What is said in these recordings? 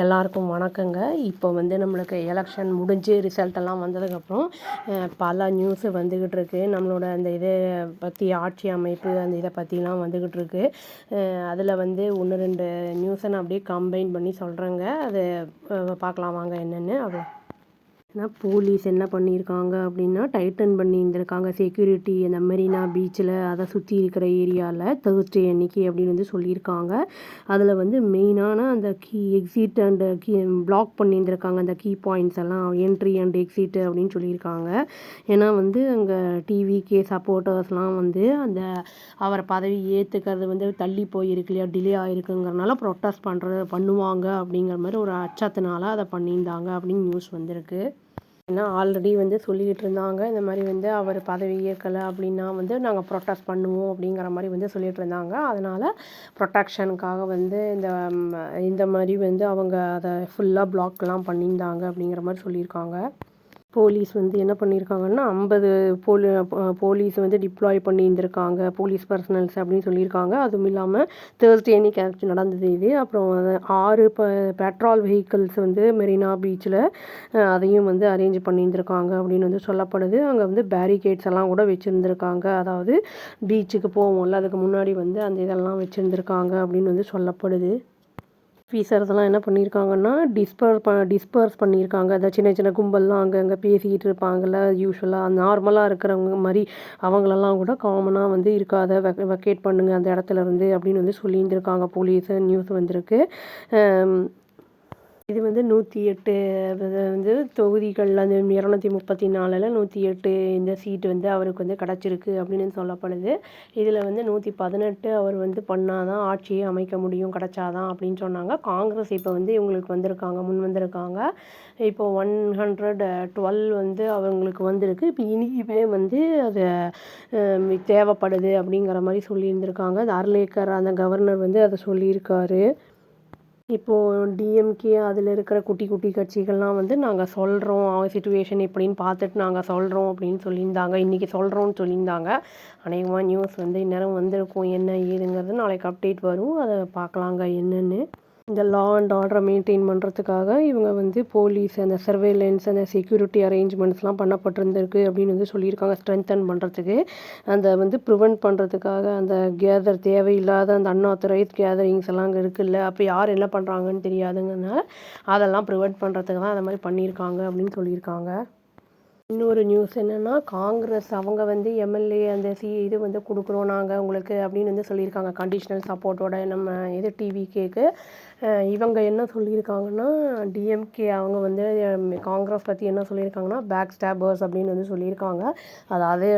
எல்லாருக்கும் வணக்கங்க. இப்போ வந்து நம்மளுக்கு எலெக்ஷன் முடிஞ்சு ரிசல்ட்டெல்லாம் வந்ததுக்கப்புறம் பல நியூஸு வந்துக்கிட்டு இருக்கு. நம்மளோட அந்த இதை பற்றி ஆட்சி அமைப்பு அந்த இதை பற்றிலாம் வந்துக்கிட்டு இருக்கு. அதில் வந்து 1, 2 நியூஸை நான் அப்படியே கம்பைன் பண்ணி சொல்கிறேங்க. அதை பார்க்கலாம் வாங்க என்னென்னு. போலீஸ் என்ன பண்ணியிருக்காங்க அப்படின்னா, டைட்டன் பண்ணியிருந்திருக்காங்க செக்யூரிட்டி அந்த மெரினா பீச்சில் அதை சுற்றி இருக்கிற ஏரியாவில் தேர்ஸ்டே அன்னைக்கு அப்படின்னு வந்து சொல்லியிருக்காங்க. அதில் வந்து மெயினான அந்த எக்ஸிட் அண்ட் பிளாக் பண்ணியிருந்திருக்காங்க அந்த கீ பாயிண்ட்ஸ் எல்லாம், என்ட்ரி அண்ட் எக்ஸிட் அப்படின்னு சொல்லியிருக்காங்க. ஏன்னா வந்து அங்கே டிவிகே சப்போர்ட்டர்ஸ்லாம் வந்து அந்த அவர் பதவி ஏற்றுக்கிறது வந்து தள்ளி போயிருக்கு இல்லையா, டிலே ஆகிருக்குங்கிறனால ப்ரொட்டஸ்ட் பண்ணுவாங்க அப்படிங்கிற மாதிரி ஒரு அச்சத்தினால அதை பண்ணியிருந்தாங்க அப்படின்னு நியூஸ் வந்திருக்கு. ஏன்னா ஆல்ரெடி வந்து சொல்லிக்கிட்டு இருந்தாங்க, இந்த மாதிரி வந்து அவர் பதவி ஏற்கலை அப்படின்னா வந்து நாங்கள் ப்ரொட்டஸ்ட் பண்ணுவோம் அப்படிங்கிற மாதிரி வந்து சொல்லிகிட்டு இருந்தாங்க. அதனால் ப்ரொட்டெக்ஷனுக்காக வந்து இந்த மாதிரி வந்து அவங்க அதை ஃபுல்லாக பிளாக்லாம் பண்ணியிருந்தாங்க அப்படிங்கிற மாதிரி சொல்லியிருக்காங்க. போலீஸ் வந்து என்ன பண்ணியிருக்காங்கன்னா 50 போலீஸ் வந்து டிப்ளாய் பண்ணியிருந்திருக்காங்க, போலீஸ் பர்சனல்ஸ் அப்படின்னு சொல்லியிருக்காங்க. அதுவும் இல்லாமல் தேர்ஸ்டே அன்னைக்கு ஆக்சுவலி நடந்தது இது. அப்புறம் 6 பெட்ரோல் வெஹிக்கிள்ஸ் வந்து மெரினா பீச்சில் அதையும் வந்து அரேஞ்ச் பண்ணியிருந்திருக்காங்க அப்படின்னு வந்து சொல்லப்படுது. அங்கே வந்து பேரிகேட்ஸ் எல்லாம் கூட வச்சுருந்துருக்காங்க. அதாவது பீச்சுக்கு போவோம்ல அதுக்கு முன்னாடி வந்து அந்த இதெல்லாம் வச்சுருந்துருக்காங்க அப்படின்னு வந்து சொல்லப்படுது. ஆஃபீஸர்ஸ்லாம் என்ன பண்ணியிருக்காங்கன்னா டிஸ்பர்ஸ் பண்ணியிருக்காங்க. அந்த சின்ன சின்ன கும்பல்லாம் அங்கங்கே பேசிக்கிட்டு இருப்பாங்கள்ல, யூஸ்வலாக நார்மலாக இருக்கிறவங்க மாதிரி அவங்களெல்லாம் கூட காமனாக வந்து இருக்காத வெக்கேட் பண்ணுங்கள் அந்த இடத்துல இருந்து அப்படின்னு வந்து சொல்லியிருந்திருக்காங்க. போலீஸு நியூஸ் வந்திருக்கு. இது வந்து 108 வந்து தொகுதிகள் அந்த 234ல் 108 இந்த சீட்டு வந்து அவருக்கு வந்து கிடச்சிருக்கு அப்படின்னு சொல்லப்படுது. இதில் வந்து 118 அவர் வந்து பண்ணாதான் ஆட்சியை அமைக்க முடியும், கிடச்சாதான் அப்படின்னு சொன்னாங்க. காங்கிரஸ் இப்போ வந்து இவங்களுக்கு வந்திருக்காங்க. இப்போ 112 வந்து அவங்களுக்கு வந்திருக்கு. இப்போ இனிமே வந்து அது தேவைப்படுது அப்படிங்கிற மாதிரி சொல்லியிருந்திருக்காங்க. அது அர்லேக்கர் அந்த கவர்னர் வந்து அதை சொல்லியிருக்காரு. இப்போது டிஎம்கே அதில் இருக்கிற குட்டி குட்டி கட்சிகள்லாம் வந்து நாங்கள் சொல்கிறோம், சிச்சுவேஷன் எப்படின்னு பார்த்துட்டு நாங்கள் சொல்கிறோம் அப்படின்னு சொல்லியிருந்தாங்க. இன்றைக்கி சொல்கிறோன்னு சொல்லியிருந்தாங்க. அநேகமாக நியூஸ் வந்து இந்நேரம் வந்திருக்கும், என்ன ஏதுங்கிறது நாளைக்கு அப்டேட் வரும், அதை பார்க்கலாங்க என்னென்னு. இந்த லா அண்ட் ஆர்டரை மெயின்டைன் பண்ணுறதுக்காக இவங்க வந்து போலீஸ் அந்த சர்வேலன்ஸ் அந்த செக்யூரிட்டி அரேஞ்ச்மெண்ட்ஸ்லாம் பண்ணப்பட்டிருந்திருக்கு அப்படின்னு வந்து சொல்லியிருக்காங்க. ஸ்ட்ரென்தன் பண்ணுறதுக்கு அந்த வந்து ப்ரிவெண்ட் பண்ணுறதுக்காக அந்த தேவையில்லாத அந்த அன்ஆத்தரைஸ்ட் கேதரிங்ஸ் எல்லாம் அங்கே இருக்குல்ல, அப்போ யார் என்ன பண்ணுறாங்கன்னு தெரியாதுங்கிறதுனால அதெல்லாம் ப்ரிவெண்ட் பண்ணுறதுக்கு தான் அந்த மாதிரி பண்ணியிருக்காங்க அப்படின்னு சொல்லியிருக்காங்க. இன்னொரு நியூஸ் என்னென்னா, காங்கிரஸ் அவங்க வந்து எம்எல்ஏ அந்த இது வந்து கொடுக்குறோம் நாங்கள் உங்களுக்கு அப்படின்னு வந்து சொல்லியிருக்காங்க. கண்டிஷ்னல் சப்போர்ட்டோட நம்ம இது டிவிகேக்கு. இவங்க என்ன சொல்லியிருக்காங்கன்னா, டிஎம்கே அவங்க வந்து காங்கிரஸ் பற்றி என்ன சொல்லியிருக்காங்கன்னா, பேக் ஸ்டாபர்ஸ் அப்படின்னு வந்து சொல்லியிருக்காங்க. அதாவது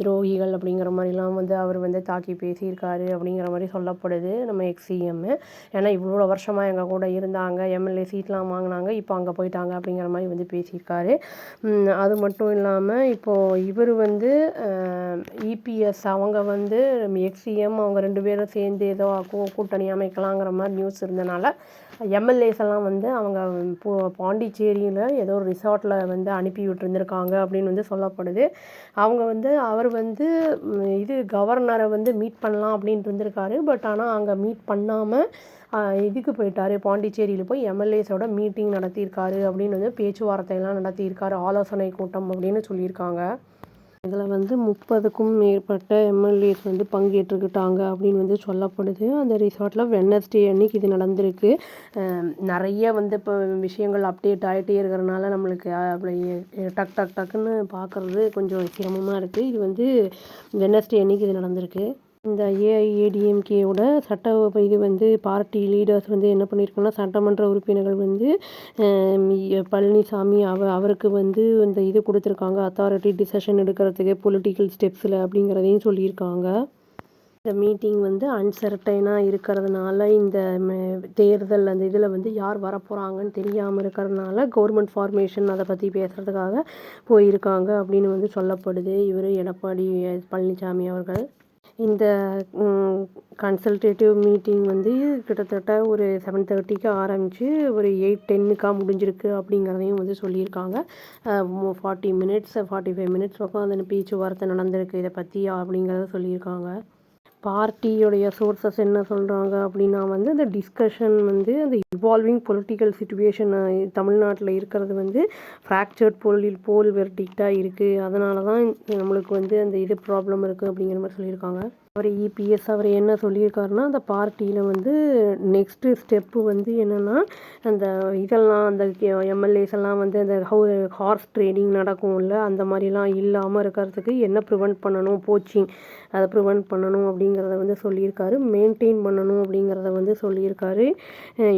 துரோகிகள் அப்படிங்கிற மாதிரிலாம் வந்து அவர் வந்து தாக்கி பேசியிருக்காரு அப்படிங்கிற மாதிரி சொல்லப்படுது நம்ம எக்ஸ்சிஎம்மு. ஏன்னா இவ்வளோ வருஷமாக எங்கள் கூட இருந்தாங்க, எம்எல்ஏ சீட்லாம் வாங்கினாங்க, இப்போ அங்கே போயிட்டாங்க அப்படிங்கிற மாதிரி வந்து பேசியிருக்காரு. அது மட்டும் இல்லாமல் இப்போது இவர் வந்து இபிஎஸ் அவங்க வந்து எக்ஸ்சிஎம் அவங்க 2 பேரும் சேர்ந்து ஏதோ கூட்டணி அமைக்கலாங்கிற மாதிரி நியூஸ் இருந்தனால எம்எல்ஏஸ் எல்லாம் வந்து அவங்க பாண்டிச்சேரியில் ஏதோ ஒரு ரிசார்ட்டில் வந்து அனுப்பி விட்டுருந்துருக்காங்க அப்படின்னு வந்து சொல்லப்படுது. அவங்க வந்து அவர் வந்து இது கவர்னரை வந்து மீட் பண்ணலாம் அப்படின்ட்டு இருந்திருக்காரு. பட் ஆனால் அங்கே மீட் பண்ணாமல் இதுக்கு போயிட்டார், பாண்டிச்சேரியில் போய் எம்எல்ஏஸோட மீட்டிங் நடத்தியிருக்காரு அப்படின்னு வந்து பேச்சுவார்த்தையெல்லாம் நடத்தியிருக்காரு, ஆலோசனை கூட்டம் அப்படின்னு சொல்லியிருக்காங்க. இதில் வந்து 30க்கும் மேற்பட்ட எம்எல்ஏஸ் வந்து பங்கேற்றுக்கிட்டாங்க அப்படின்னு வந்து சொல்லப்படுது. அந்த ரிசார்ட்டில் வெட்னஸ்டே அன்னைக்கு இது நடந்திருக்கு. நிறைய வந்து இப்போ விஷயங்கள் அப்டேட் ஆகிட்டே இருக்கிறனால நம்மளுக்கு அப்படி டக்குன்னு பார்க்குறது கொஞ்சம் சிரமமாக இருக்குது. இது வந்து வெட்னஸ்டே அன்னைக்கு இது நடந்திருக்கு. இந்த ஏஐஏடிஎம்கேவோட இது வந்து பார்ட்டி லீடர்ஸ் வந்து என்ன பண்ணியிருக்காங்கன்னா, சட்டமன்ற உறுப்பினர்கள் வந்து பழனிசாமி அவருக்கு வந்து இந்த இது கொடுத்துருக்காங்க, அத்தாரிட்டி டிசிஷன் எடுக்கிறதுக்கு பொலிட்டிக்கல் ஸ்டெப்ஸில் அப்படிங்கிறதையும் சொல்லியிருக்காங்க. இந்த மீட்டிங் வந்து அன்சர்டைனாக இருக்கிறதுனால இந்த தேர்தல் அந்த இதில் வந்து யார் வரப்போகிறாங்கன்னு தெரியாமல் இருக்கிறதுனால கவர்மெண்ட் ஃபார்மேஷன் அதை பற்றி பேசுகிறதுக்காக போயிருக்காங்க அப்படின்னு வந்து சொல்லப்படுது. இவர் எடப்பாடி பழனிசாமி அவர்கள். இந்த கன்சல்டேட்டிவ் மீட்டிங் வந்து கிட்டத்தட்ட ஒரு 7:30க்கு ஆரம்பித்து ஒரு 8:10க்காக முடிஞ்சிருக்கு அப்படிங்கிறதையும் வந்து சொல்லியிருக்காங்க. 40 மினிட்ஸ் 45 மினிட்ஸ் பக்கம் அந்த பேச்சுவார்த்தை நடந்திருக்கு இதை பற்றி அப்படிங்கிறத சொல்லியிருக்காங்க. பார்ட்டியோடைய சோர்சஸ் என்ன சொல்கிறாங்க அப்படின்னா வந்து அந்த டிஸ்கஷன் வந்து அந்த இவால்விங் பொலிட்டிக்கல் சுச்சுவேஷன் தமிழ்நாட்டில் இருக்கிறது வந்து ஃப்ராக்சர்ட் போல் வெர்டிக்டாக இருக்குது, அதனால தான் நம்மளுக்கு வந்து அந்த இது ப்ராப்ளம் இருக்குது அப்படிங்கிற மாதிரி சொல்லியிருக்காங்க. அவர் இபிஎஸ் அவர் என்ன சொல்லியிருக்காருன்னா, அந்த பார்ட்டியில் வந்து நெக்ஸ்ட்டு ஸ்டெப்பு வந்து என்னென்னா அந்த இதெல்லாம் அந்த எம்எல்ஏஸ் எல்லாம் வந்து அந்த ஹார்ஸ் ட்ரேடிங் நடக்கும்ல அந்த மாதிரிலாம் இல்லாமல் இருக்கிறதுக்கு என்ன ப்ரிவெண்ட் பண்ணணும், போச்சிங் அதை ப்ரிவெண்ட் பண்ணணும் அப்படிங்கிறத வந்து சொல்லியிருக்காரு. மெயின்டைன் பண்ணணும் அப்படிங்கிறத வந்து சொல்லியிருக்காரு.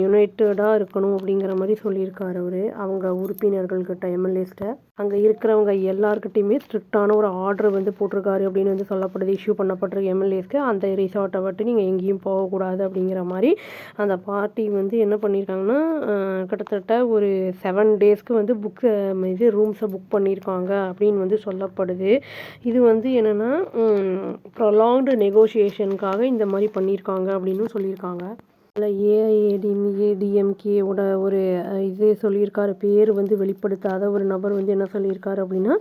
யுனைட்டடாக இருக்கணும் அப்படிங்கிற மாதிரி சொல்லியிருக்காரு அவர் அவங்க உறுப்பினர்கள்கிட்ட எம்எல்ஏஸ்கிட்ட. அங்கே இருக்கிறவங்க எல்லாருக்கிட்டையுமே ஸ்ட்ரிக்டான ஒரு ஆர்டர் வந்து போட்டிருக்காரு அப்படின்னு வந்து சொல்லப்படுது. இஷ்யூ பண்ணப்பட்டிருக்கு எம்எல்ஏஸ்க்கு, அந்த ரிசார்ட்டை விட்டு நீங்கள் எங்கேயும் போகக்கூடாது அப்படிங்கிற மாதிரி. அந்த பார்ட்டி வந்து என்ன பண்ணியிருக்காங்கன்னா கிட்டத்தட்ட ஒரு 7 டேஸ்க்கு வந்து இது ரூம்ஸை புக் பண்ணியிருக்காங்க அப்படின்னு வந்து சொல்லப்படுது. இது வந்து என்னென்னா ப்ரொலாங்டு நெகோஷியேஷனுக்காக இந்த மாதிரி பண்ணியிருக்காங்க அப்படின்னு சொல்லியிருக்காங்க. அதில் ஏஐஏடிஎம்கேவோட ஒரு இது சொல்லியிருக்காரு, பேர் வந்து வெளிப்படுத்தாத ஒரு நபர் வந்து என்ன சொல்லியிருக்காரு அப்படின்னா,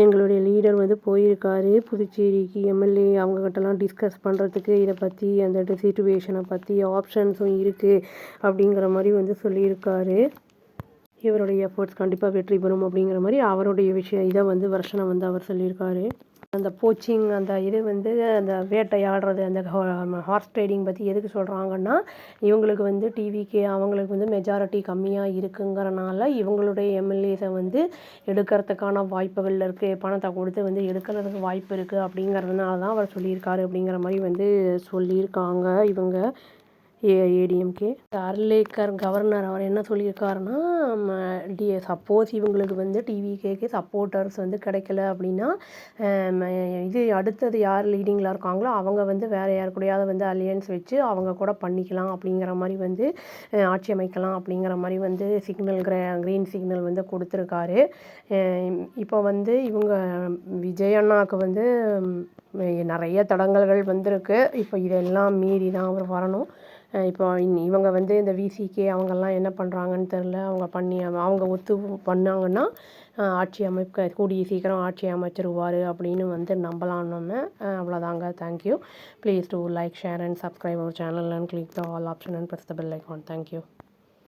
எங்களுடைய லீடர் வந்து போயிருக்காரு புதுச்சேரிக்கு எம்எல்ஏ அவங்ககிட்டலாம் டிஸ்கஸ் பண்ணுறதுக்கு இதை பற்றி அந்த சிச்சுவேஷனை பற்றி ஆப்ஷன்ஸும் இருக்குது அப்படிங்கிற மாதிரி வந்து சொல்லியிருக்காரு. இவருடைய எஃபர்ட்ஸ் கண்டிப்பாக வெற்றி பெறும் அப்படிங்கிற மாதிரி அவருடைய இதை வந்து வருஷனை வந்து அவர் சொல்லியிருக்காரு. அந்த போச்சிங் அந்த இது வந்து அந்த வேட்டையாடுறது அந்த ஹார்ஸ் ட்ரேடிங் பற்றி எதுக்கு சொல்கிறாங்கன்னா, இவங்களுக்கு வந்து டிவிக்கு அவங்களுக்கு வந்து மெஜாரிட்டி கம்மியாக இருக்குங்கிறனால இவங்களுடைய எம்எல்ஏஸை வந்து எடுக்கிறதுக்கான வாய்ப்புகள் இருக்குது, பணத்தை கொடுத்து வந்து எடுக்கிறதுக்கு வாய்ப்பு இருக்குது அப்படிங்கிறதுனால தான் அவர் சொல்லியிருக்காரு அப்படிங்கிற மாதிரி வந்து சொல்லியிருக்காங்க இவங்க ஏடிஎம்கே. அர்லேக்கர் கவர்னர் அவர் என்ன சொல்லியிருக்காருன்னா, சப்போஸ் இவங்களுக்கு வந்து டிவிகேக்கு சப்போர்ட்டர்ஸ் வந்து கிடைக்கல அப்படின்னா இது அடுத்தது யார் லீடிங்கில் இருக்காங்களோ அவங்க வந்து வேறு யார் கூடயாவது வந்து அலையன்ஸ் வச்சு அவங்க கூட பண்ணிக்கலாம் அப்படிங்கிற மாதிரி வந்து ஆட்சி அமைக்கலாம் அப்படிங்கிற மாதிரி வந்து க்ரீன் சிக்னல் வந்து கொடுத்துருக்காரு. இப்போ வந்து இவங்க விஜய் அண்ணாவுக்கு வந்து நிறைய தடங்கல்கள் வந்திருக்கு. இப்போ இதெல்லாம் மீறி தான் அவர் வரணும். இப்போ இவங்க வந்து இந்த விசிகே அவங்கெல்லாம் என்ன பண்ணுறாங்கன்னு தெரில. அவங்க ஒத்து பண்ணாங்கன்னா ஆட்சி கூடிய சீக்கிரம் ஆட்சி அமைச்சிருவார் அப்படின்னு வந்து நம்பலாம் நம்ம. அவ்வளோதாங்க. Thank you. Please do like, share and subscribe our channel and click the all option and press the bell icon. Thank you.